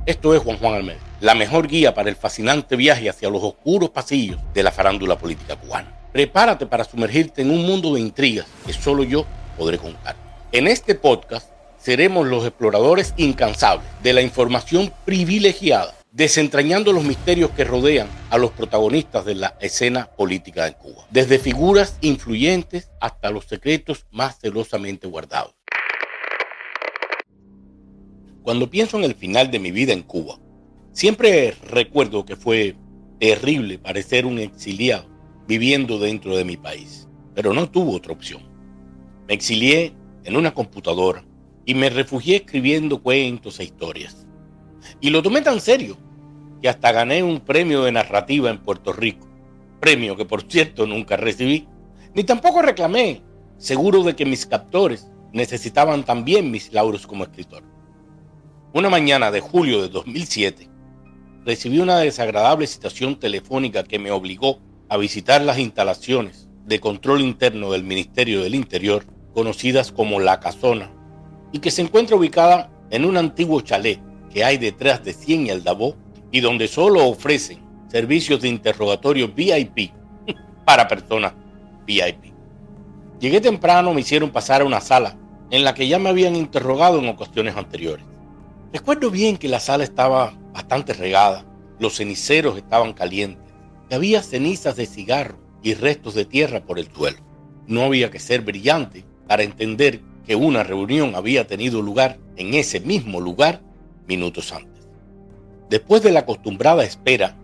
Esto es Juan Juan al Medio, la mejor guía para el fascinante viaje hacia los oscuros pasillos de la farándula política cubana. Prepárate para sumergirte en un mundo de intrigas que solo yo podré contar. En este podcast seremos los exploradores incansables de la información privilegiada, desentrañando los misterios que rodean a los protagonistas de la escena política de Cuba, desde figuras influyentes hasta los secretos más celosamente guardados. Cuando pienso en el final de mi vida en Cuba, siempre recuerdo que fue terrible parecer un exiliado viviendo dentro de mi país, pero no tuve otra opción. Me exilié en una computadora y me refugié escribiendo cuentos e historias. Y lo tomé tan serio que hasta gané un premio de narrativa en Puerto Rico, premio que por cierto nunca recibí, ni tampoco reclamé, seguro de que mis captores necesitaban también mis lauros como escritor. Una mañana de julio de 2007, recibí una desagradable citación telefónica que me obligó a visitar las instalaciones de control interno del Ministerio del Interior, conocidas como La Casona, y que se encuentra ubicada en un antiguo chalet que hay detrás de Cien y Aldabó y donde solo ofrecen servicios de interrogatorio VIP para personas VIP. Llegué temprano, me hicieron pasar a una sala en la que ya me habían interrogado en ocasiones anteriores. Recuerdo bien que la sala estaba bastante regada, los ceniceros estaban calientes, y había cenizas de cigarro y restos de tierra por el suelo. No había que ser brillante para entender que una reunión había tenido lugar en ese mismo lugar minutos antes. Después de la acostumbrada espera,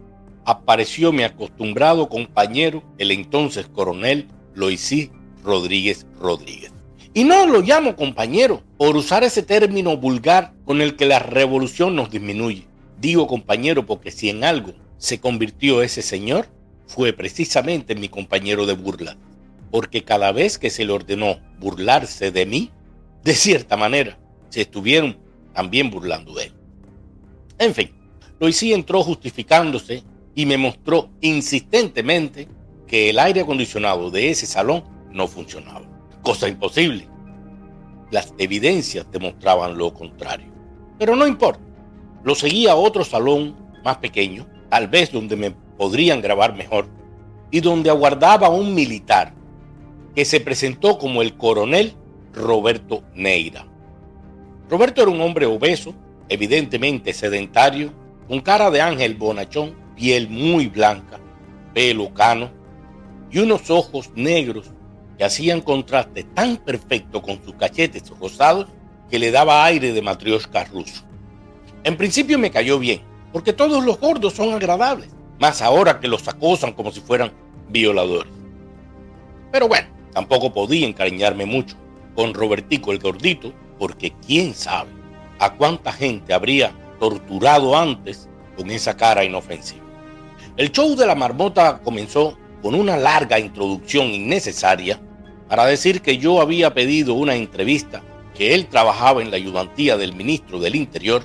apareció mi acostumbrado compañero, el entonces coronel Loisí Rodríguez Rodríguez. Y no lo llamo compañero por usar ese término vulgar con el que la revolución nos disminuye. Digo compañero porque si en algo se convirtió ese señor, fue precisamente mi compañero de burla. Porque cada vez que se le ordenó burlarse de mí, de cierta manera, se estuvieron también burlando de él. En fin, Loisí entró justificándose y me mostró insistentemente que el aire acondicionado de ese salón no funcionaba. Cosa imposible. Las evidencias demostraban lo contrario. Pero no importa. Lo seguí a otro salón más pequeño, tal vez donde me podrían grabar mejor, y donde aguardaba un militar que se presentó como el coronel Roberto Neira. Roberto era un hombre obeso, evidentemente sedentario, con cara de ángel bonachón, piel muy blanca, pelo cano y unos ojos negros que hacían contraste tan perfecto con sus cachetes rosados que le daba aire de matrioshka ruso. En principio me cayó bien, porque todos los gordos son agradables, más ahora que los acosan como si fueran violadores. Pero bueno, tampoco podía encariñarme mucho con Robertico el gordito, porque quién sabe a cuánta gente habría torturado antes con esa cara inofensiva. El show de la marmota comenzó con una larga introducción innecesaria para decir que yo había pedido una entrevista, que él trabajaba en la ayudantía del ministro del Interior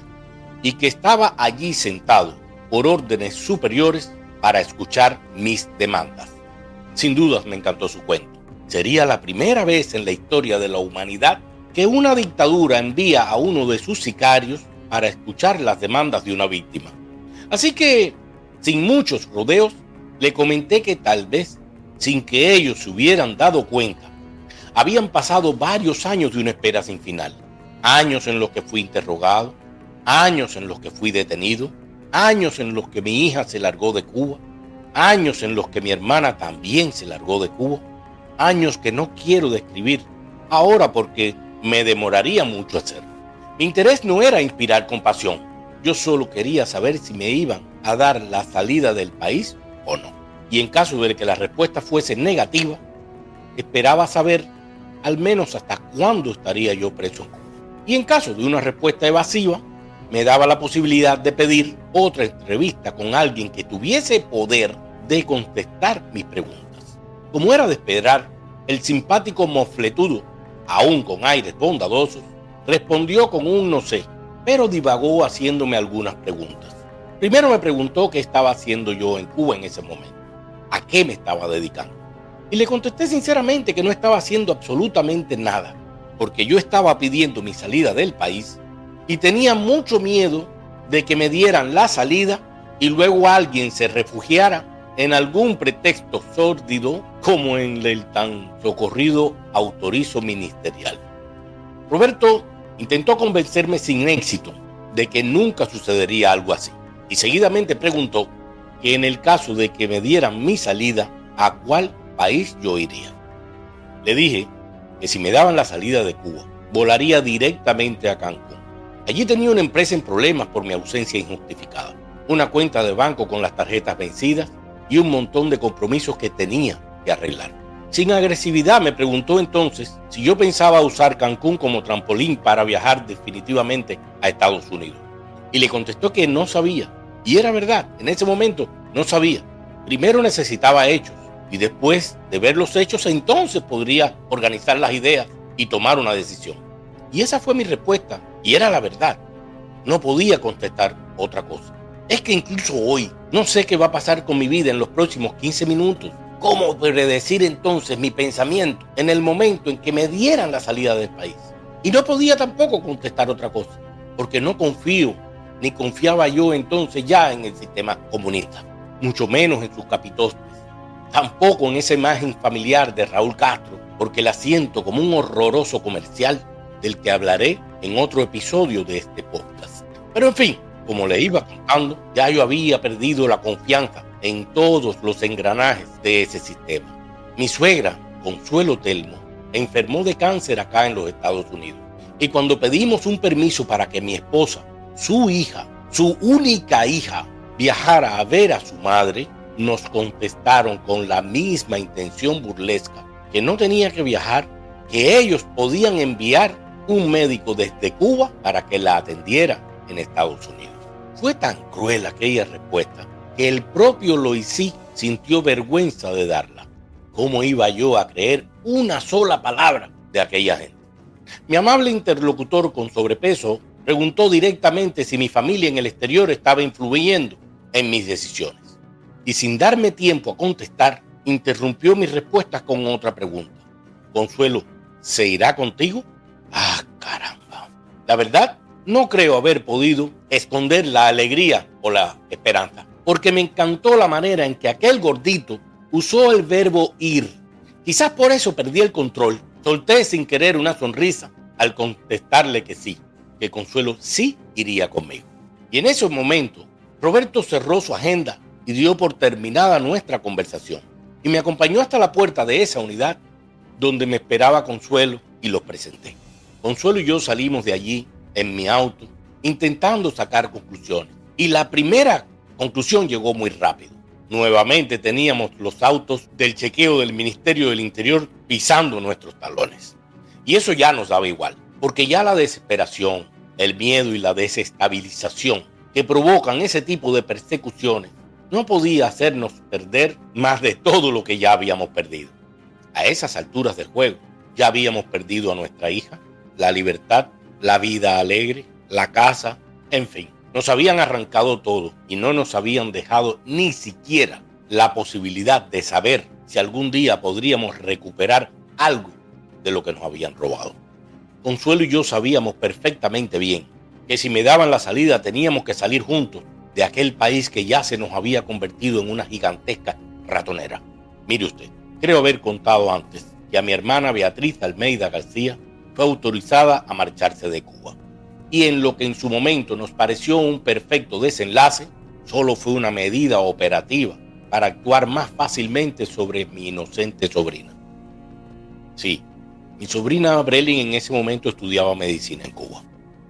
y que estaba allí sentado por órdenes superiores para escuchar mis demandas. Sin dudas me encantó su cuento. Sería la primera vez en la historia de la humanidad que una dictadura envía a uno de sus sicarios para escuchar las demandas de una víctima. Así que, sin muchos rodeos, le comenté que tal vez, sin que ellos se hubieran dado cuenta, habían pasado varios años de una espera sin final. Años en los que fui interrogado, años en los que fui detenido, años en los que mi hija se largó de Cuba, años en los que mi hermana también se largó de Cuba, años que no quiero describir ahora porque me demoraría mucho hacerlo. Mi interés no era inspirar compasión, yo solo quería saber si me iban a dar la salida del país o no. Y en caso de que la respuesta fuese negativa, esperaba saber al menos hasta cuándo estaría yo preso en Cuba. Y en caso de una respuesta evasiva, me daba la posibilidad de pedir otra entrevista con alguien que tuviese poder de contestar mis preguntas. Como era de esperar, el simpático mofletudo, aún con aires bondadosos, respondió con un no sé, pero divagó haciéndome algunas preguntas. Primero me preguntó qué estaba haciendo yo en Cuba en ese momento, a qué me estaba dedicando. Y le contesté sinceramente que no estaba haciendo absolutamente nada, porque yo estaba pidiendo mi salida del país y tenía mucho miedo de que me dieran la salida y luego alguien se refugiara en algún pretexto sórdido como en el tan socorrido autorizo ministerial. Roberto intentó convencerme sin éxito de que nunca sucedería algo así y seguidamente preguntó que en el caso de que me dieran mi salida, ¿a cuál país yo iría? Le dije que si me daban la salida de Cuba, volaría directamente a Cancún. Allí tenía una empresa en problemas por mi ausencia injustificada, una cuenta de banco con las tarjetas vencidas y un montón de compromisos que tenía que arreglar. Sin agresividad me preguntó entonces si yo pensaba usar Cancún como trampolín para viajar definitivamente a Estados Unidos. Y le contestó que no sabía. Y era verdad, en ese momento no sabía. Primero necesitaba hechos y después de ver los hechos entonces podría organizar las ideas y tomar una decisión. Y esa fue mi respuesta y era la verdad. No podía contestar otra cosa. Es que incluso hoy no sé qué va a pasar con mi vida en los próximos 15 minutos. ¿Cómo predecir entonces mi pensamiento en el momento en que me dieran la salida del país? Y no podía tampoco contestar otra cosa, porque no confío, ni confiaba yo entonces ya en el sistema comunista, mucho menos en sus capitostes. Tampoco en esa imagen familiar de Raúl Castro, porque la siento como un horroroso comercial del que hablaré en otro episodio de este podcast. Pero en fin, como le iba contando, ya yo había perdido la confianza en todos los engranajes de ese sistema. Mi suegra, Consuelo Telmo, enfermó de cáncer acá en los Estados Unidos. Y cuando pedimos un permiso para que mi esposa, su hija, su única hija, viajara a ver a su madre, nos contestaron con la misma intención burlesca, que no tenía que viajar, que ellos podían enviar un médico desde Cuba para que la atendiera en Estados Unidos. Fue tan cruel aquella respuesta que el propio Loisí sintió vergüenza de darla. ¿Cómo iba yo a creer una sola palabra de aquella gente? Mi amable interlocutor con sobrepeso preguntó directamente si mi familia en el exterior estaba influyendo en mis decisiones. Y sin darme tiempo a contestar, interrumpió mis respuestas con otra pregunta. Consuelo, ¿se irá contigo? ¡Ah, caramba! La verdad, no creo haber podido esconder la alegría o la esperanza, porque me encantó la manera en que aquel gordito usó el verbo ir. Quizás por eso perdí el control. Solté sin querer una sonrisa al contestarle que sí, que Consuelo sí iría conmigo. Y en ese momento, Roberto cerró su agenda y dio por terminada nuestra conversación. Y me acompañó hasta la puerta de esa unidad, donde me esperaba Consuelo y los presenté. Consuelo y yo salimos de allí en mi auto, intentando sacar conclusiones. Y la primera conclusión llegó muy rápido. Nuevamente teníamos los autos del chequeo del Ministerio del Interior pisando nuestros talones. Y eso ya nos daba igual, porque ya la desesperación, el miedo y la desestabilización que provocan ese tipo de persecuciones no podía hacernos perder más de todo lo que ya habíamos perdido. A esas alturas del juego ya habíamos perdido a nuestra hija, la libertad, la vida alegre, la casa, en fin. Nos habían arrancado todo y no nos habían dejado ni siquiera la posibilidad de saber si algún día podríamos recuperar algo de lo que nos habían robado. Consuelo y yo sabíamos perfectamente bien que si me daban la salida teníamos que salir juntos de aquel país que ya se nos había convertido en una gigantesca ratonera. Mire usted, creo haber contado antes que a mi hermana Beatriz Almeida García fue autorizada a marcharse de Cuba. Y en lo que en su momento nos pareció un perfecto desenlace, solo fue una medida operativa para actuar más fácilmente sobre mi inocente sobrina. Sí, mi sobrina Brelin en ese momento estudiaba medicina en Cuba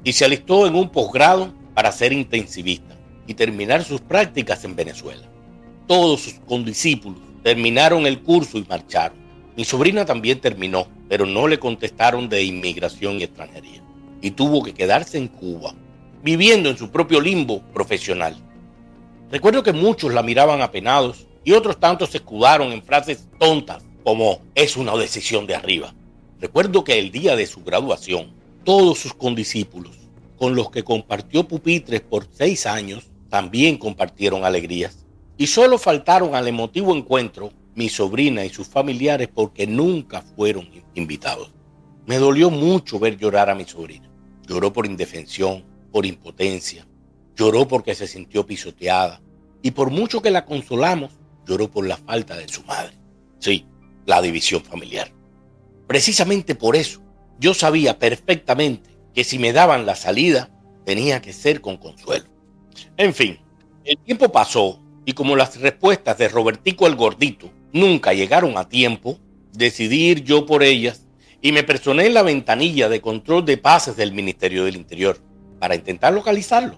y se alistó en un posgrado para ser intensivista y terminar sus prácticas en Venezuela. Todos sus condiscípulos terminaron el curso y marcharon. Mi sobrina también terminó, pero no le contestaron de inmigración y extranjería y tuvo que quedarse en Cuba, viviendo en su propio limbo profesional. Recuerdo que muchos la miraban apenados y otros tantos se escudaron en frases tontas como es una decisión de arriba. Recuerdo que el día de su graduación, todos sus condiscípulos, con los que compartió pupitres por 6 años, también compartieron alegrías. Y solo faltaron al emotivo encuentro mi sobrina y sus familiares porque nunca fueron invitados. Me dolió mucho ver llorar a mi sobrina. Lloró por indefensión, por impotencia, Lloró porque se sintió pisoteada y por mucho que la consolamos, lloró por la falta de su madre. Sí, la división familiar. Precisamente por eso, yo sabía perfectamente que si me daban la salida, tenía que ser con consuelo. En fin, el tiempo pasó y como las respuestas de Robertico el Gordito nunca llegaron a tiempo, decidí ir yo por ellas y me personé en la ventanilla de control de pases del Ministerio del Interior para intentar localizarlo.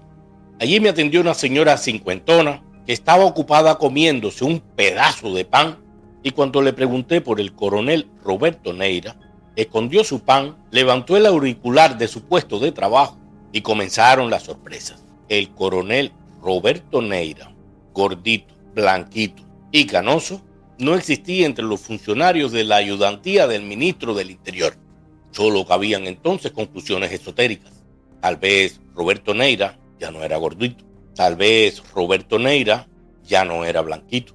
Allí me atendió una señora cincuentona que estaba ocupada comiéndose un pedazo de pan y cuando le pregunté por el coronel Roberto Neira, escondió su pan, levantó el auricular de su puesto de trabajo y comenzaron las sorpresas. El coronel Roberto Neira, gordito, blanquito y canoso, no existía entre los funcionarios de la ayudantía del ministro del Interior. Solo cabían entonces conclusiones esotéricas. Tal vez Roberto Neira ya no era gordito. Tal vez Roberto Neira ya no era blanquito.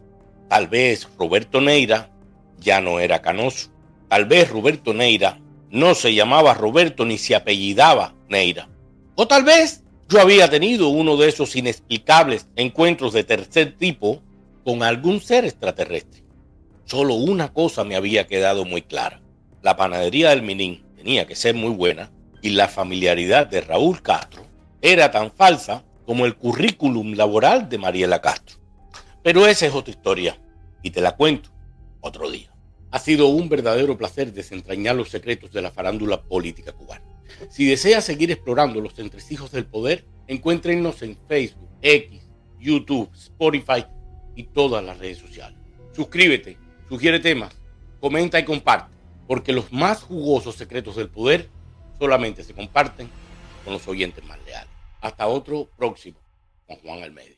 Tal vez Roberto Neira ya no era canoso. Tal vez Roberto Neira no se llamaba Roberto ni se apellidaba Neira. O tal vez yo había tenido uno de esos inexplicables encuentros de tercer tipo con algún ser extraterrestre. Solo una cosa me había quedado muy clara. La panadería del Minín tenía que ser muy buena y la familiaridad de Raúl Castro era tan falsa como el currículum laboral de Mariela Castro. Pero esa es otra historia y te la cuento otro día. Ha sido un verdadero placer desentrañar los secretos de la farándula política cubana. Si deseas seguir explorando los entresijos del poder, encuéntrenos en Facebook, X, YouTube, Spotify y todas las redes sociales. Suscríbete, sugiere temas, comenta y comparte, porque los más jugosos secretos del poder solamente se comparten con los oyentes más leales. Hasta otro próximo, con Juan Almeida.